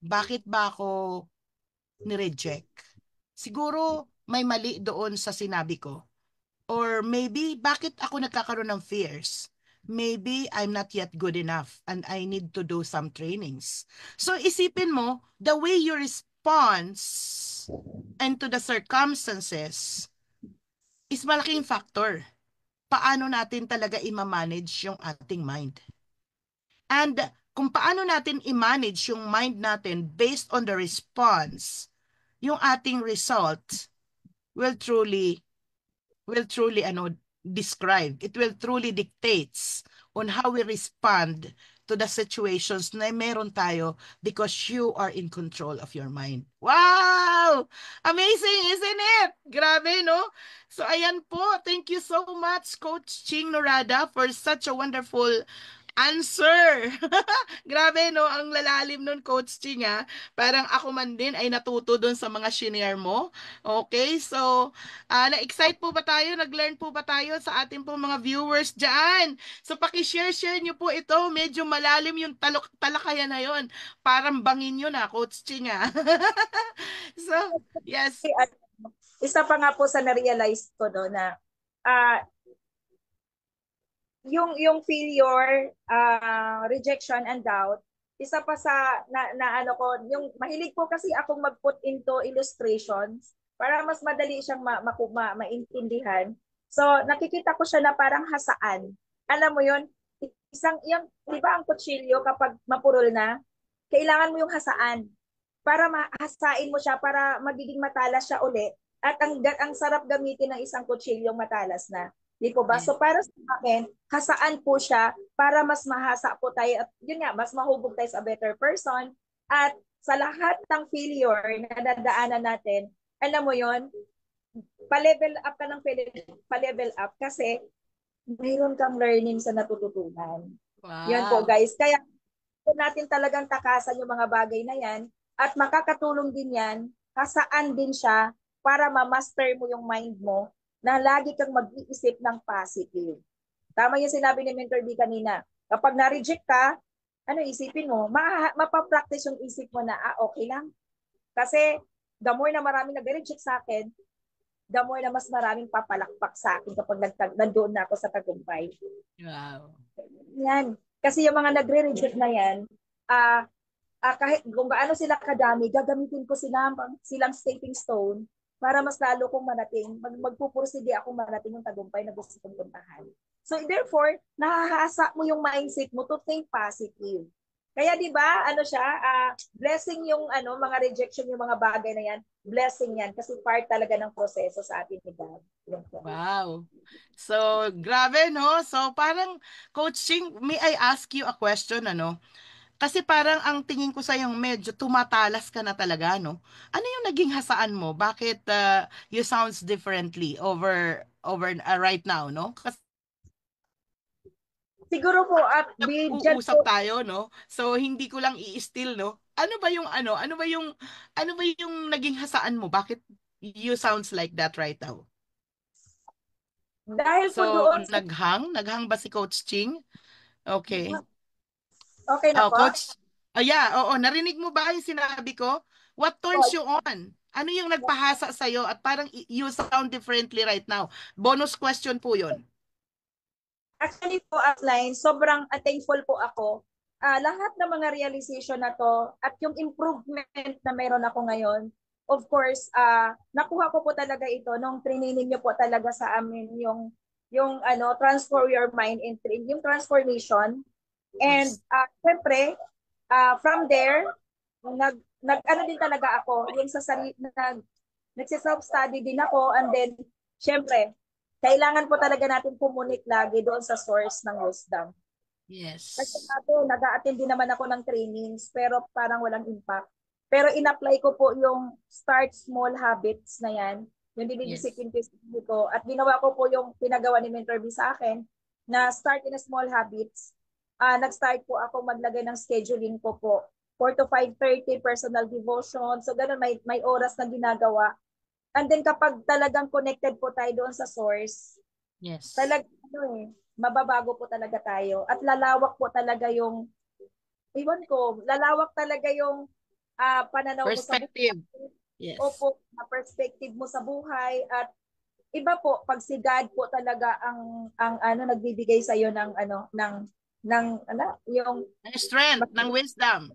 Bakit ba ako ni-reject? Siguro may mali doon sa sinabi ko. Or maybe, bakit ako nagkakaroon ng fears? Maybe I'm not yet good enough and I need to do some trainings. So isipin mo, the way you respond and to the circumstances is malaking factor. Paano natin talaga i-manage yung ating mind. And kung paano natin i-manage yung mind natin based on the response, yung ating result will truly describe. It will truly dictates on how we respond to the situations na meron tayo because you are in control of your mind. Wow! Amazing, isn't it? Grabe, no? So, ayan po. Thank you so much, Coach Ching Norada, for such a wonderful answer. Grabe, no? Ang lalalim nun, Coach Ching, ha? Parang ako man din ay natuto doon sa mga shinare mo. Okay, so, na-excite po ba tayo? Nag-learn po ba tayo sa ating po mga viewers dyan? So, pakishare-share nyo po ito. Medyo malalim yung talakayan na yon. Parang bangin yun, ha, Coach Ching, ha? So, yes. At isa pa nga po sa na-realize ko no na ah yung failure, rejection and doubt, isa pa sa na ano ko, yung mahilig po kasi akong mag-put into illustrations para mas madali siyang maintindihan. So nakikita ko siya na parang hasaan. Alam mo yun, isang yung, di ba ang kutsilyo kapag mapurol na, kailangan mo yung hasaan para mahasain mo siya para magiging matalas siya uli. At ang sarap gamitin ng isang kutsilyong matalas na. Di po ba? Yeah. So para sa akin, hasaan po siya para mas mahasa po tayo at yun nga, mas mahubog tayo sa better person. At sa lahat ng failure na nadaanan natin, alam mo yon, pa-level up ka ng pa-level up kasi mayroon kang learning sa natututunan. Wow. Yan po guys. Kaya natin talagang takasan yung mga bagay na yan at makakatulong din yan kasaan din siya para ma-master mo yung mind mo na lagi kang mag-iisip ng positive. Tama yung sinabi ni Mentor B kanina. Kapag na-reject ka, ano isipin mo? Mapapractice yung isip mo na, okay lang. Kasi the more na maraming nag-reject sa akin, the more na mas maraming papalakpak sa akin kapag nandoon na ako sa tagumpay. Wow. Yan. Kasi yung mga nagre-reject na yan, kahit kung gaano sila kadami, gagamitin ko silang stepping stone para mas lalo kong marating, magpupursige akong marating yung tagumpay na gusto kong puntahan. So therefore, nahahasa mo yung mindset mo to think positive. Kaya 'di ba, ano siya, blessing yung mga rejection, yung mga bagay na yan, blessing yan kasi part talaga ng proseso sa atin ni God. Wow. So, grabe, no? So, parang, coaching, may I ask you a question, ano? Kasi parang ang tingin ko sa yung medyo tumatalas ka na talaga, no? Ano yung naging hasaan mo? Bakit you sounds differently over right now, no? Kasi Siguro po at bigyan uusap po. tayo, no? So hindi ko lang i-steal, no? Ano ba yung naging hasaan mo? Bakit you sounds like that right now? Dahil po So doon sa... naghang ba si Coach Ching? Okay. Okay na Oh, po? Coach. Oh, yeah, oo, narinig mo ba yung sinabi ko? What turns you on? Ano yung nagpahasa sa'yo at parang you sound differently right now? Bonus question po yun. Actually po, offline, sobrang thankful po ako. Lahat ng mga realization na to at yung improvement na meron ako ngayon, of course, nakuha ko po talaga ito nung training niyo po talaga sa amin yung transform your mind into yung transformation. And Yes. syempre, from there, nag ano din talaga ako, yung sa sarili, nagse-self-study din ako and then, syempre, kailangan po talaga natin pumunit lagi doon sa source ng wisdom. Kasi Yes. sabi, nag-a-attend din naman ako ng trainings pero parang walang impact. Pero in-apply ko po yung start small habits na yan, yung Yes. dinidisiplin ko at ginawa ko po yung pinagawa ni Mentor B sa akin na start in a small habits. Nag-start po ako maglagay ng scheduling ko po. 4 to 5:30 personal devotion. So ganun, may oras na ginagawa. And then kapag talagang connected po tayo doon sa source, Yes. talagang mababago po talaga tayo. At lalawak po talaga yung, iwan ko, lalawak talaga yung pananaw mo sa buhay. Perspective. Yes. Opo, na perspective mo sa buhay. At iba po, pag si God po talaga ang nagbibigay sa iyo yung Ng strength, ng wisdom.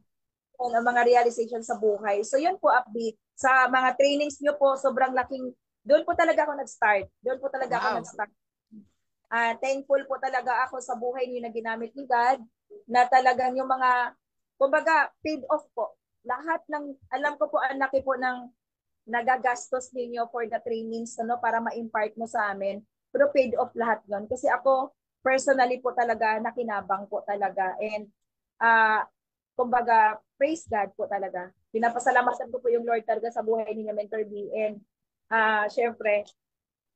ng mga realization sa buhay. So yun po, upbeat. Sa mga trainings nyo po, sobrang laking, doon po talaga ako nag-start. Doon po talaga ako Wow. nag-start. Thankful po talaga ako sa buhay niyo na ginamit ni God, na talagang yung mga, kumbaga, paid off po. Lahat ng, alam ko po, ang laki po ng nagagastos ninyo for the trainings para ma-impart mo sa amin. pero paid off lahat yun. Kasi ako, personally po talaga, nakinabang po talaga. And, uh, kumbaga, praise God po talaga. Pinapasalamatan ko po yung Lord talaga sa buhay ni Mentor B. And, syempre,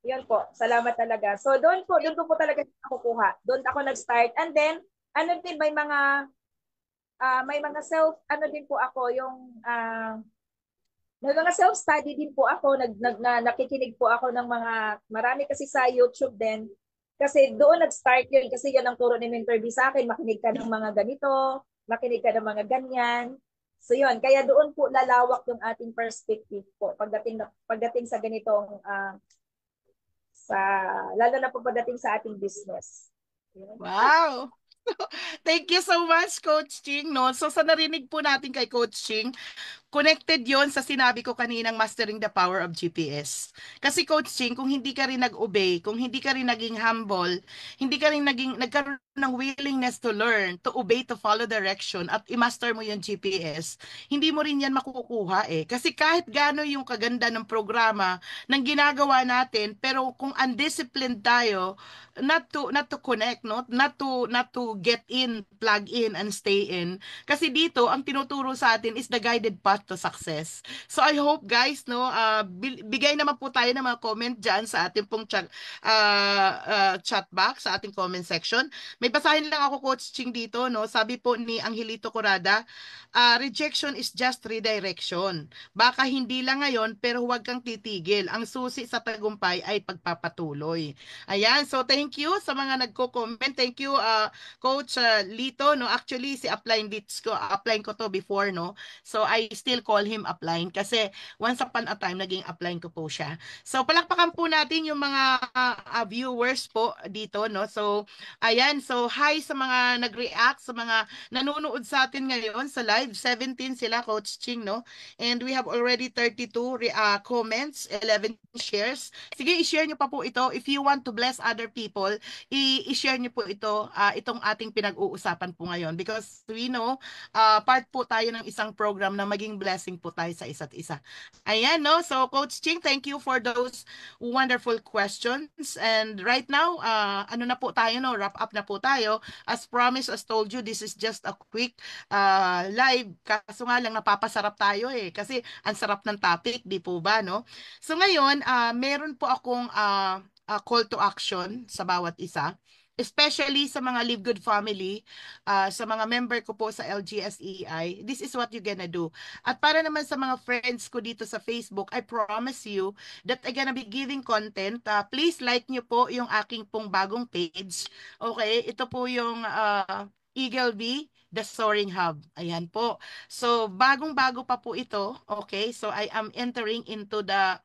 yun po, salamat talaga. So, doon ko po talaga nakukuha. Doon ako nag-start. And then, ano din, may mga self, ano din po ako, may mga self-study din po ako, nakikinig po ako ng marami kasi sa YouTube din. Kasi doon nag-start yun, kasi yan ang turo ni Mentor B sa akin, makinig ka ng mga ganito, makinig ka ng mga ganyan. So yun, kaya doon po lalawak yung ating perspective po pagdating sa ganitong sa lalo na po pagdating sa ating business. Yun. Wow! Thank you so much, Coach Ching. No? So sa narinig po natin kay Coach Ching, connected yon sa sinabi ko kaninang mastering the power of GPS. Kasi Coach Ching, kung hindi ka rin nag-obey, kung hindi ka rin naging humble, hindi ka rin nagkaroon ng willingness to learn, to obey, to follow direction, at i-master mo yung GPS, hindi mo rin yan makukuha eh. Kasi kahit gaano yung kaganda ng programa, ng ginagawa natin, pero kung undisciplined tayo, not to connect, no? Not to get in, plug in, and stay in. Kasi dito, ang tinuturo sa atin is the guided path to success. So I hope guys, no, bigay naman po tayo ng mga comment dyan sa ating pong chat box, sa ating comment section. May basahin lang ako, Coach Ching, dito, no? Sabi po ni Angelito Corrada, rejection is just redirection. Baka hindi lang ngayon, pero huwag kang titigil. Ang susi sa tagumpay ay pagpapatuloy. Ayan, so thank you sa mga nagko-comment. Thank you, Coach Lito, no? Actually, si upline ko to before, no? So, I still call him upline kasi once upon a time, naging upline ko po siya. So, palakpakan po natin yung mga viewers po dito, no? So, ayan. So, hi sa mga nag-react, sa mga nanonood sa atin ngayon sa live. 17 sila, Coach Ching, no? And we have already 32 comments, 11 shares. Sige, i-share nyo pa po ito. If you want to bless other people, i-share nyo po ito, itong ating pinag-uusapan po ngayon. Because we know, part po tayo ng isang program na maging blessing po tayo sa isa't isa. Ayan, no? So, Coach Ching, thank you for those wonderful questions. And right now, ano na po tayo, no? Wrap up na po tayo. As promised, as told you, this is just a quick live. Kaso nga lang, napapasarap tayo eh. Kasi ang sarap ng topic, di po ba, no? So ngayon, meron po akong call to action sa bawat isa. Especially sa mga Live Good Family, sa mga member ko po sa LGSEI, this is what you're gonna do. At para naman sa mga friends ko dito sa Facebook, I promise you that I'm gonna be giving content. Please like nyo po yung aking pong bagong page. Okay, ito po yung Eagle V, The Soaring Hub. Ayan po. So, bagong-bago pa po ito. Okay, so I am entering into the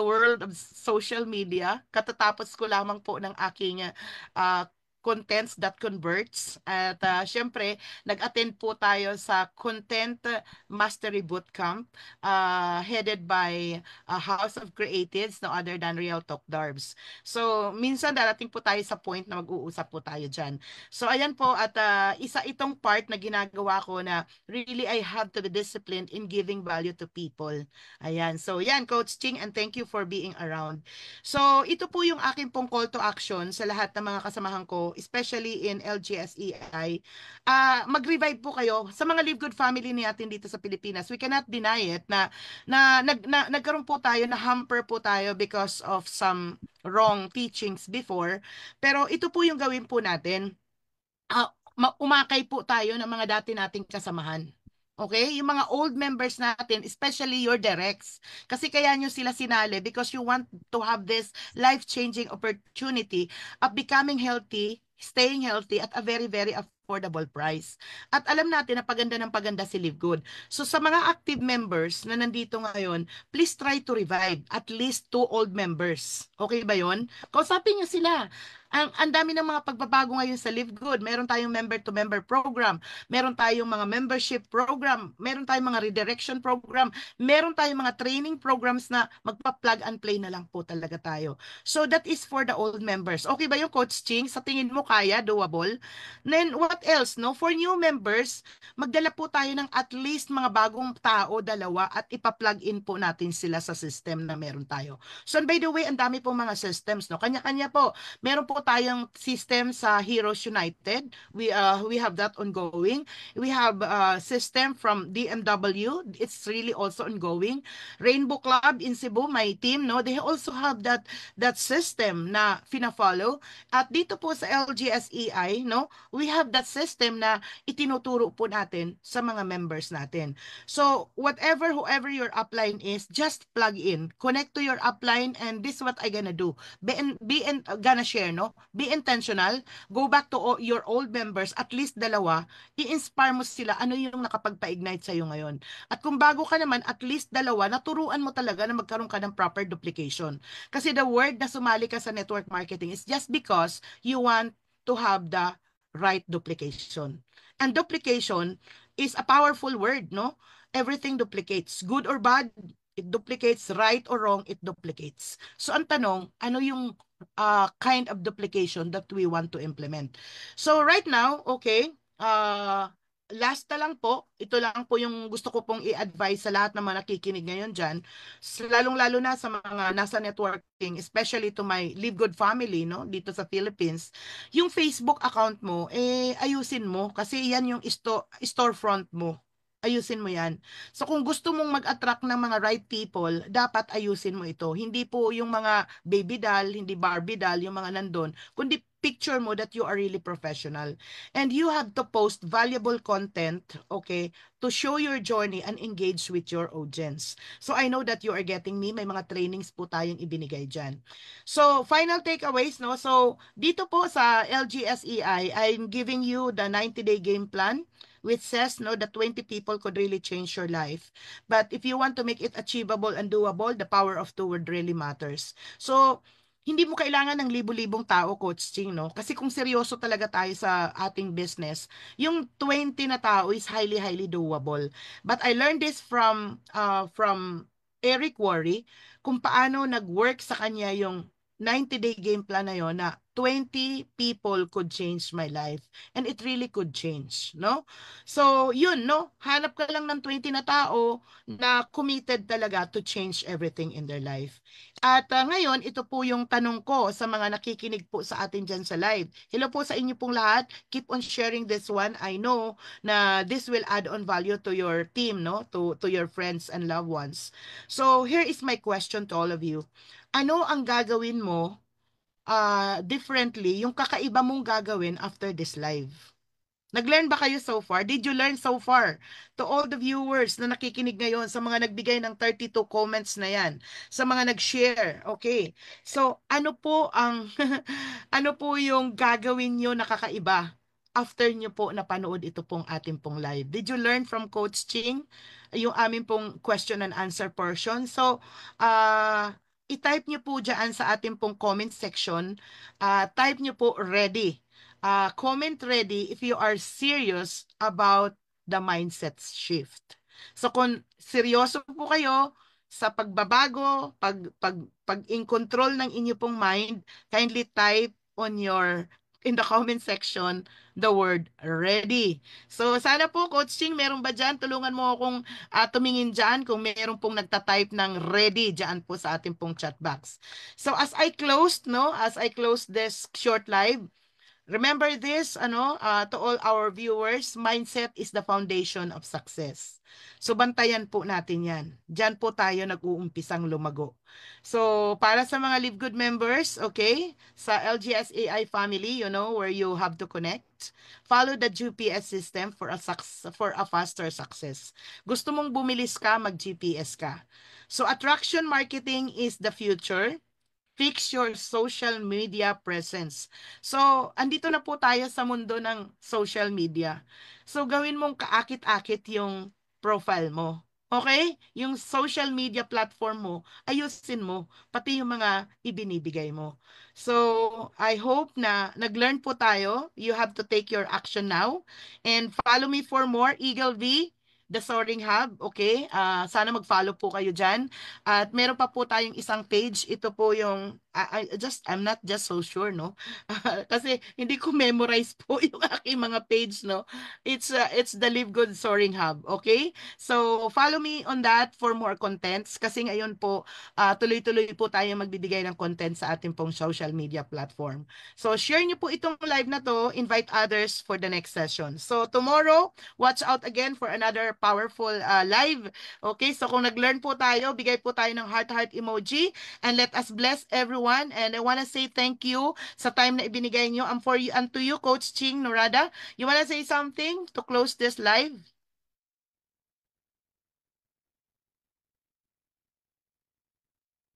world of social media. Katatapos ko lamang po ng aking contents that converts. At syempre, nag-attend po tayo sa Content Mastery Bootcamp headed by House of Creatives, no other than Real Talk Darbs. So, minsan darating po tayo sa point na mag-uusap po tayo dyan. So, ayan po, at isa itong part na ginagawa ko na really I have to be disciplined in giving value to people. Ayan. So, yan, Coach Ching, and thank you for being around. So, ito po yung aking pong call to action sa lahat ng mga kasamahan ko, especially in LGSEI. Mag-revive po kayo sa mga Live Good family natin dito sa Pilipinas. We cannot deny it na nagkaroon po tayo, na hamper po tayo because of some wrong teachings before. Pero ito po yung gawin po natin. Umakay po tayo ng mga dati nating kasamahan. Okay? Yung mga old members natin, especially your directs. Kasi kaya nyo sila sinali because you want to have this life-changing opportunity of becoming healthy, staying healthy at a very, very affordable price. At alam natin na paganda ng paganda si Live Good. So sa mga active members na nandito ngayon, please try to revive at least 2 old members. Okay ba yon? Kausapin nyo sila. Ang dami ng mga pagbabago ngayon sa Live Good. Meron tayong member-to-member program, meron tayong mga membership program, meron tayong mga redirection program, meron tayong mga training programs na magpa-plug and play na lang po talaga tayo. So that is for the old members. Okay ba yung Coach Ching? Sa tingin mo kaya, doable? Then what else, no? For new members, magdala po tayo ng at least mga bagong tao, dalawa, at ipa-plug in po natin sila sa system na meron tayo. So by the way, ang dami pong mga systems, no? Kanya-kanya po. Meron po tayong system sa Heroes United. We have that ongoing. We have system from DMW. It's really also ongoing. Rainbow Club in Cebu, my team, no? They also have that system na fina-follow. At dito po sa LGSEI, no? We have that system na itinuturo po natin sa mga members natin. So, whoever your upline is, just plug in. Connect to your upline, and this is what I gonna do. Gonna share, no? Be intentional. Go back to your old members, at least dalawa. I-inspire mo sila ano yung nakapagpa-ignite sa'yo ngayon. At kung bago ka naman, at least dalawa, naturuan mo talaga na magkaroon ka ng proper duplication. Kasi the word na sumali ka sa network marketing is just because you want to have the right duplication. And duplication is a powerful word, no? Everything duplicates. Good or bad, it duplicates. Right or wrong, it duplicates. So ang tanong, ano yung kind of duplication that we want to implement? So right now, okay, last na lang po, ito lang po yung gusto ko pong i-advise sa lahat ng mga nakikinig ngayon dyan, lalong-lalo na sa mga nasa networking, especially to my Live Good family, no, dito sa Philippines, yung Facebook account mo, ayusin mo kasi yan yung storefront mo. Ayusin mo yan. So kung gusto mong mag-attract ng mga right people, dapat ayusin mo ito. Hindi po yung mga baby doll, hindi Barbie doll, yung mga nandun, kundi picture mo that you are really professional. And you have to post valuable content, okay, to show your journey and engage with your audience. So I know that you are getting me. May mga trainings po tayong ibinigay dyan. So final takeaways, no? So dito po sa LGSEI, I'm giving you the 90-day game plan, which says, no, that 20 people could really change your life. But if you want to make it achievable and doable, the power of two word really matters. So hindi mo kailangan ng libu-libong tao, Coach Ching, no? Kasi kung seryoso talaga tayo sa ating business, yung 20 na tao is highly, highly doable. But I learned this from Eric Worre, kung paano nag-work sa kanya yung 90-day game plan na yon, na 20 people could change my life. And it really could change, no? So, yun, no? Hanap ka lang ng 20 na tao na committed talaga to change everything in their life. At ngayon, ito po yung tanong ko sa mga nakikinig po sa atin dyan sa live. Hello po sa inyo pong lahat. Keep on sharing this one. I know na this will add on value to your team, no? To your friends and loved ones. So, here is my question to all of you. Ano ang gagawin mo differently, yung kakaiba mong gagawin after this live? Nag-learn ba kayo so far? Did you learn so far? To all the viewers na nakikinig ngayon, sa mga nagbigay ng 32 comments na yan, sa mga nag-share, okay. So, ano po ang, ano po yung gagawin nyo na kakaiba after nyo po napanood ito pong ating pong live? Did you learn from Coach Ching? Yung aming pong question and answer portion. So, i-type nyo po dyan sa ating pong comment section. Type nyo po ready. Comment ready if you are serious about the mindset shift. So kung seryoso po kayo sa pagbabago, pag in control ng inyo pong mind, kindly type in the comment section the word ready. So sana po, Coach Ching, meron ba dyan? Tulungan mo akong tumingin dyan kung meron pong nagtatype ng ready dyan po sa ating pong chat box. So as I close this short live, remember this, to all our viewers, mindset is the foundation of success. So bantayan po natin yan. Diyan po tayo nag-uumpisang lumago. So para sa mga Live Good members, okay, sa LGSAI family, where you have to connect, follow the GPS system for a faster success. Gusto mong bumilis ka, mag-GPS ka. So attraction marketing is the future. Fix your social media presence. So, andito na po tayo sa mundo ng social media. So, gawin mong kaakit-akit yung profile mo. Okay? Yung social media platform mo, ayusin mo, pati yung mga ibinibigay mo. So, I hope na nag-learn po tayo. You have to take your action now. And follow me for more, Eagle V, The Soaring Hub. Okay? Sana mag-follow po kayo dyan. At meron pa po tayong isang page. Ito po yung, I'm not just so sure, no? Kasi hindi ko memorize po yung aking mga page, no? It's the Live Good Soaring Hub. Okay? So, follow me on that for more contents kasi ngayon po, tuloy-tuloy po tayo magbibigay ng content sa ating pong social media platform. So, share niyo po itong live na to, invite others for the next session. So, tomorrow, watch out again for another powerful live. Okay, so kung nag-learn po tayo, bigay po tayo ng heart-heart emoji and let us bless everyone. And I wanna say thank you sa time na ibinigay niyo. And to you, Coach Ching Norada, you wanna say something to close this live?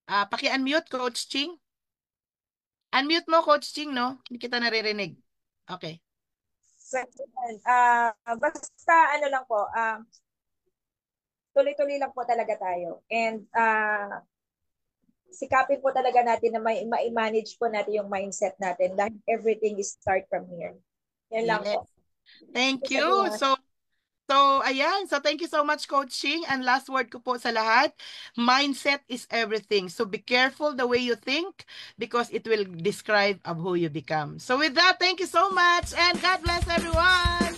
Paki-unmute, Coach Ching. Unmute mo, Coach Ching, no? Hindi kita naririnig. Okay. So, basta ano lang po, tuloy-tuloy lang po talaga tayo. And sikapin po talaga natin na ma-manage po natin yung mindset natin dahil everything is start from here. Yan lang Yes. po. Thank Sa you. lahat. So, ayan. So, thank you so much, Coach Ching. And last word ko po sa lahat, mindset is everything. So, be careful the way you think because it will describe of who you become. So, with that, thank you so much and God bless everyone.